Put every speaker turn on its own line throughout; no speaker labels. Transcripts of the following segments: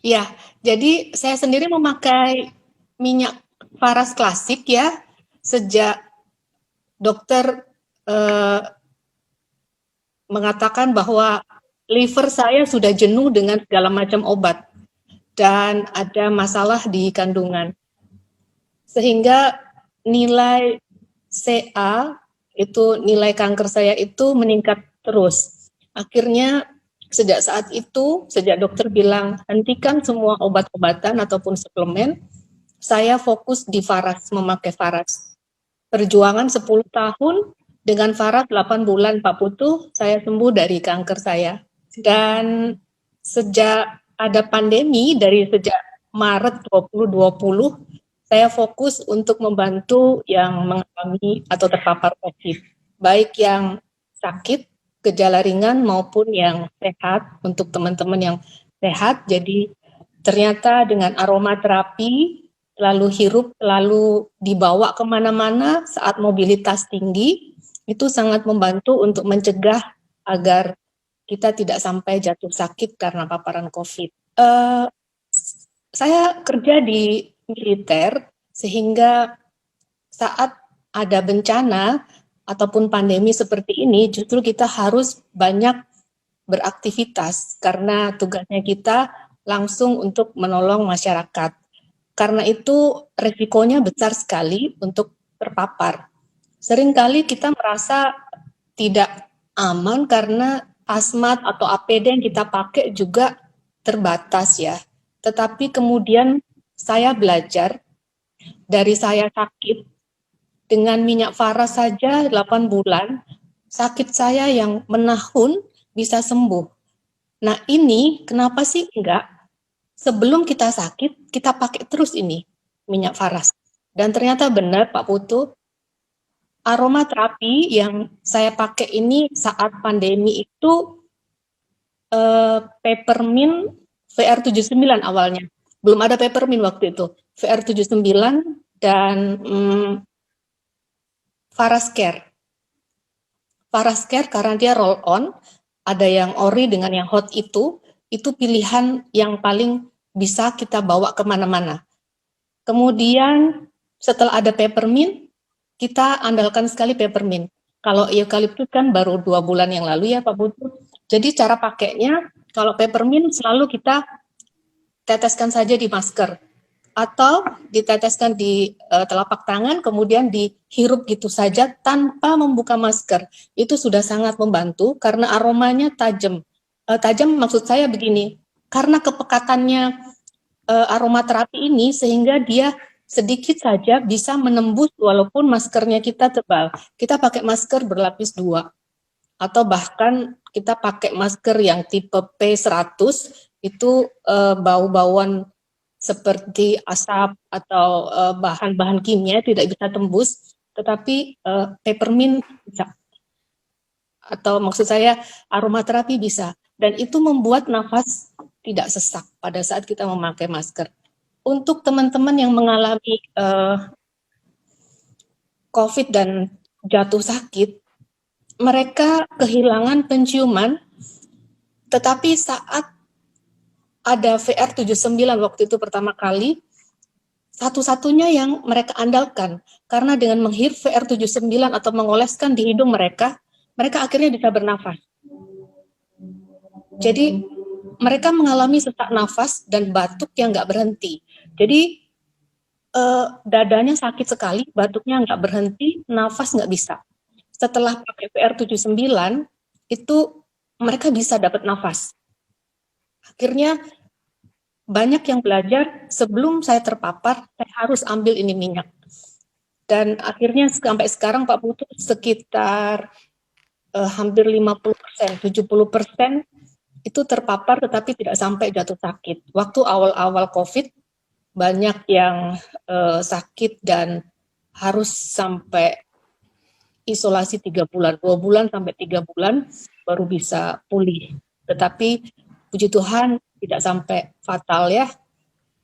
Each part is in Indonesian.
Ya, jadi saya sendiri memakai minyak Faras klasik ya, sejak dokter eh, mengatakan bahwa liver saya sudah jenuh dengan segala macam obat dan ada masalah di kandungan. Sehingga nilai CA itu nilai kanker saya itu meningkat terus. Akhirnya sejak saat itu, sejak dokter bilang hentikan semua obat-obatan ataupun suplemen, saya fokus di Faras, memakai Faras. Perjuangan 10 tahun dengan Faras 8 bulan Pak Putu, saya sembuh dari kanker saya. Dan sejak ada pandemi dari sejak Maret 2020, saya fokus untuk membantu yang mengalami atau terpapar COVID, baik yang sakit, gejala ringan maupun yang sehat, untuk teman-teman yang sehat. Jadi ternyata dengan aromaterapi, lalu hirup, lalu dibawa kemana-mana saat mobilitas tinggi, itu sangat membantu untuk mencegah agar kita tidak sampai jatuh sakit karena paparan COVID. Saya kerja di militer, sehingga saat ada bencana ataupun pandemi seperti ini, justru kita harus banyak beraktivitas karena tugasnya kita langsung untuk menolong masyarakat. Karena itu resikonya besar sekali untuk terpapar. Seringkali kita merasa tidak aman karena hazmat atau APD yang kita pakai juga terbatas ya. Tetapi kemudian saya belajar dari saya sakit dengan minyak Faras saja 8 bulan, sakit saya yang menahun bisa sembuh. Nah ini kenapa sih enggak? Sebelum kita sakit, kita pakai terus ini minyak Faras. Dan ternyata benar Pak Putu, aromaterapi yang saya pakai ini saat pandemi itu peppermint VR79 awalnya. Belum ada peppermint waktu itu. VR79 dan Faras Care. Faras Care karena dia roll on, ada yang ori dengan yang hot itu pilihan yang paling bisa kita bawa kemana-mana. Kemudian setelah ada peppermint, kita andalkan sekali peppermint. Kalau eukaliptus kan baru 2 bulan yang lalu ya Pak Putu. Jadi cara pakainya, kalau peppermint selalu kita teteskan saja di masker atau diteteskan di telapak tangan, kemudian dihirup gitu saja tanpa membuka masker. Itu sudah sangat membantu karena aromanya tajam. Tajam maksud saya begini, karena kepekatannya aromaterapi ini sehingga dia sedikit saja bisa menembus walaupun maskernya kita tebal. Kita pakai masker berlapis 2 atau bahkan kita pakai masker yang tipe P100 itu bau-bauan seperti asap atau bahan-bahan kimia tidak bisa tembus, tetapi peppermint bisa, atau maksud saya aromaterapi bisa, dan itu membuat nafas tidak sesak pada saat kita memakai masker. Untuk teman-teman yang mengalami COVID dan jatuh sakit, mereka kehilangan penciuman, tetapi saat ada VR79 waktu itu pertama kali, satu-satunya yang mereka andalkan, karena dengan menghirup VR79 atau mengoleskan di hidung mereka, mereka akhirnya bisa bernafas. Jadi mereka mengalami sesak nafas dan batuk yang nggak berhenti. Jadi dadanya sakit sekali, batuknya nggak berhenti, nafas nggak bisa. Setelah pakai VR79, itu mereka bisa dapat nafas. Akhirnya banyak yang belajar, sebelum saya terpapar, saya harus ambil ini minyak. Dan akhirnya sampai sekarang Pak Putu sekitar hampir 50%, 70% itu terpapar tetapi tidak sampai jatuh sakit. Waktu awal-awal COVID, banyak yang sakit dan harus sampai isolasi 3 bulan, 2 bulan sampai 3 bulan baru bisa pulih. Tetapi puji Tuhan tidak sampai fatal ya.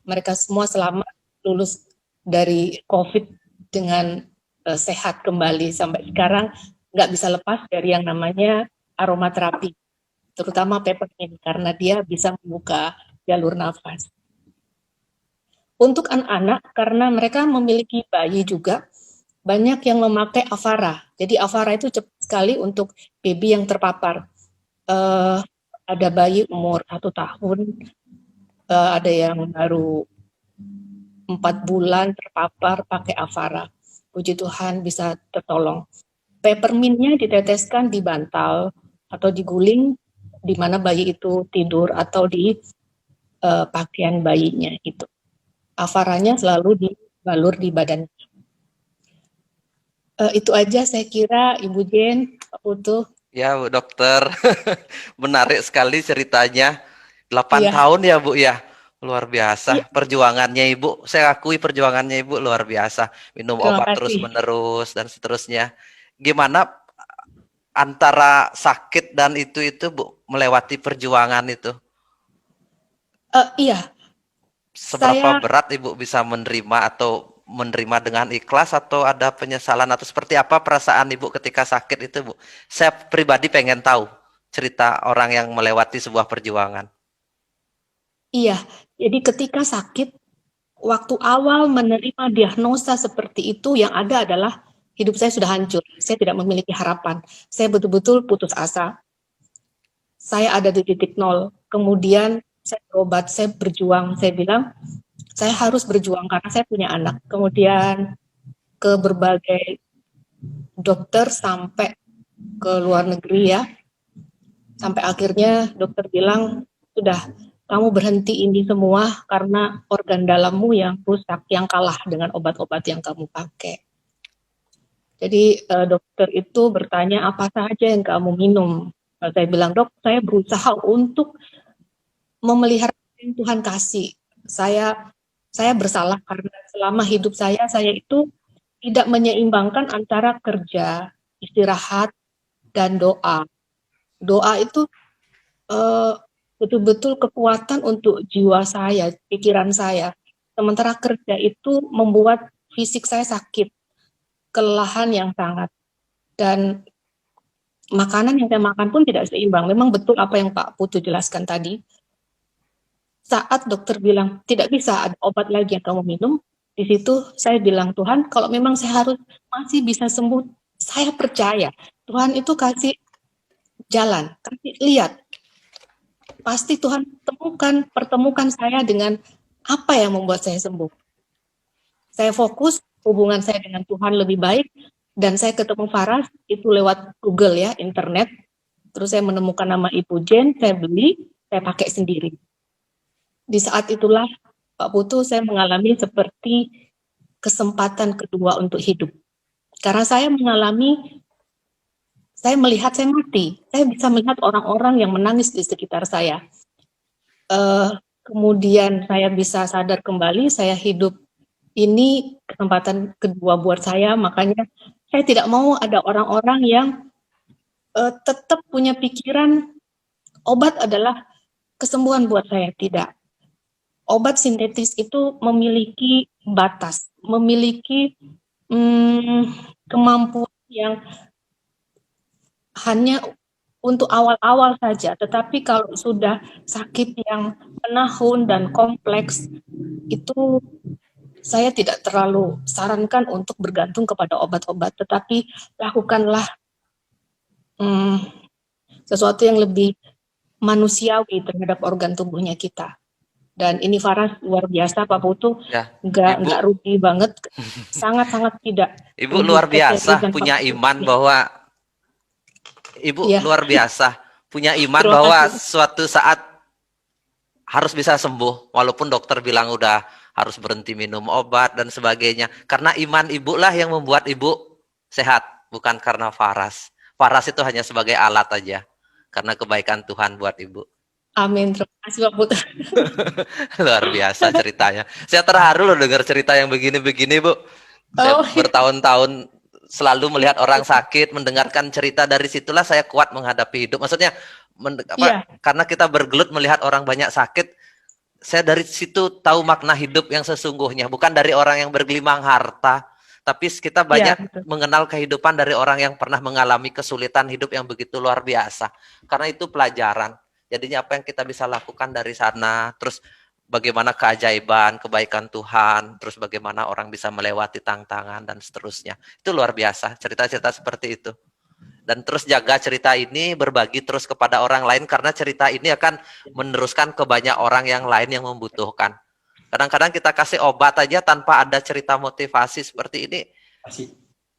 Mereka semua selamat lulus dari COVID dengan sehat kembali. Sampai sekarang nggak bisa lepas dari yang namanya aromaterapi, terutama peppermint karena dia bisa membuka jalur nafas. Untuk anak-anak, karena mereka memiliki bayi juga, banyak yang memakai Avara. Jadi Avara itu cepat sekali untuk baby yang terpapar. Ada bayi umur 1 tahun, ada yang baru 4 bulan terpapar pakai Avara. Puji Tuhan bisa tertolong. Peppermintnya diteteskan di bantal atau diguling di mana bayi itu tidur atau di pakaian bayinya itu. Avaranya selalu dibalur di badan. Itu aja saya kira, Ibu Jen, Pak Putu.
Ya, Bu Dokter. Menarik sekali ceritanya. 8
Iya.
tahun ya, Bu ya. Luar biasa.
Iya.
Perjuangannya Ibu, saya akui perjuangannya Ibu luar biasa. Minum
Terima
obat
kasih.
terus-menerus dan seterusnya. Gimana antara sakit dan itu Bu, melewati perjuangan itu?
Iya.
Seberapa berat Ibu bisa menerima atau menerima dengan ikhlas atau ada penyesalan atau seperti apa perasaan Ibu ketika sakit itu, Bu? Saya pribadi pengen tahu cerita orang yang melewati sebuah perjuangan.
Iya, jadi ketika sakit, waktu awal menerima diagnosa seperti itu, yang ada adalah hidup saya sudah hancur. Saya tidak memiliki harapan. Saya betul-betul putus asa. Saya ada di titik nol. Kemudian saya berobat, saya berjuang. Saya bilang, saya harus berjuang karena saya punya anak. Kemudian ke berbagai dokter sampai ke luar negeri ya. Sampai akhirnya dokter bilang, sudah, kamu berhenti ini semua karena organ dalammu yang rusak, yang kalah dengan obat-obat yang kamu pakai. Jadi dokter itu bertanya, apa saja yang kamu minum? Saya bilang, dok, saya berusaha untuk memelihara yang Tuhan kasih. Saya bersalah karena selama hidup saya itu tidak menyeimbangkan antara kerja, istirahat, dan doa. Doa itu betul-betul kekuatan untuk jiwa saya, pikiran saya. Sementara kerja itu membuat fisik saya sakit, kelelahan yang sangat. Dan makanan yang saya makan pun tidak seimbang. Memang betul apa yang Pak Putu jelaskan tadi. Saat dokter bilang, tidak bisa ada obat lagi yang kamu minum, di situ saya bilang, Tuhan, kalau memang saya harus masih bisa sembuh, saya percaya. Tuhan itu kasih jalan, kasih lihat. Pasti Tuhan pertemukan saya dengan apa yang membuat saya sembuh. Saya fokus, hubungan saya dengan Tuhan lebih baik, dan saya ketemu Faras, itu lewat Google ya, internet. Terus saya menemukan nama Ibu Jen, saya beli, saya pakai sendiri. Di saat itulah, Pak Putu, saya mengalami seperti kesempatan kedua untuk hidup. Karena saya melihat saya mati. Saya bisa melihat orang-orang yang menangis di sekitar saya. Kemudian saya bisa sadar kembali, saya hidup. Ini kesempatan kedua buat saya, makanya saya tidak mau ada orang-orang yang tetap punya pikiran obat adalah kesembuhan buat saya. Tidak. Obat sintetis itu memiliki batas, memiliki kemampuan yang hanya untuk awal-awal saja, tetapi kalau sudah sakit yang menahun dan kompleks, itu saya tidak terlalu sarankan untuk bergantung kepada obat-obat, tetapi lakukanlah sesuatu yang lebih manusiawi terhadap organ tubuhnya kita. Dan ini Faras luar biasa, Pak Putu,
Ya,
nggak rugi banget, sangat-sangat tidak.
Ibu luar biasa punya iman bahwa Ibu
ya,
luar biasa punya iman
terima
bahwa
kasih.
suatu saat harus bisa sembuh walaupun dokter bilang udah harus berhenti minum obat dan sebagainya. Karena iman Ibu lah yang membuat Ibu sehat, bukan karena Faras. Faras itu hanya sebagai alat aja karena kebaikan Tuhan buat Ibu.
Amin, terima kasih Pak Putu.
Luar biasa ceritanya. Saya terharu loh dengar cerita yang begini-begini, Bu. Saya bertahun-tahun selalu melihat orang sakit, mendengarkan cerita, dari situlah saya kuat menghadapi hidup. Maksudnya karena kita bergelut melihat orang banyak sakit, saya dari situ tahu makna hidup yang sesungguhnya, bukan dari orang yang bergelimang harta, tapi kita banyak mengenal kehidupan dari orang yang pernah mengalami kesulitan hidup yang begitu luar biasa. Karena itu pelajaran. Jadinya apa yang kita bisa lakukan dari sana, terus bagaimana keajaiban, kebaikan Tuhan, terus bagaimana orang bisa melewati tantangan dan seterusnya. Itu luar biasa, cerita-cerita seperti itu. Dan terus jaga cerita ini, berbagi terus kepada orang lain, karena cerita ini akan meneruskan ke banyak orang yang lain yang membutuhkan. Kadang-kadang kita kasih obat aja tanpa ada cerita motivasi seperti ini.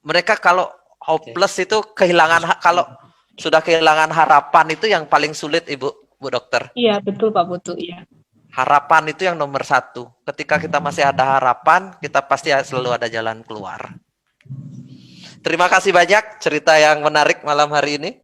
Mereka kalau hopeless itu kehilangan, kalau sudah kehilangan harapan itu yang paling sulit, Bu Dokter.
Iya, betul Pak Putu. Iya.
Harapan itu yang nomor satu. Ketika kita masih ada harapan, kita pasti selalu ada jalan keluar. Terima kasih banyak cerita yang menarik malam hari ini.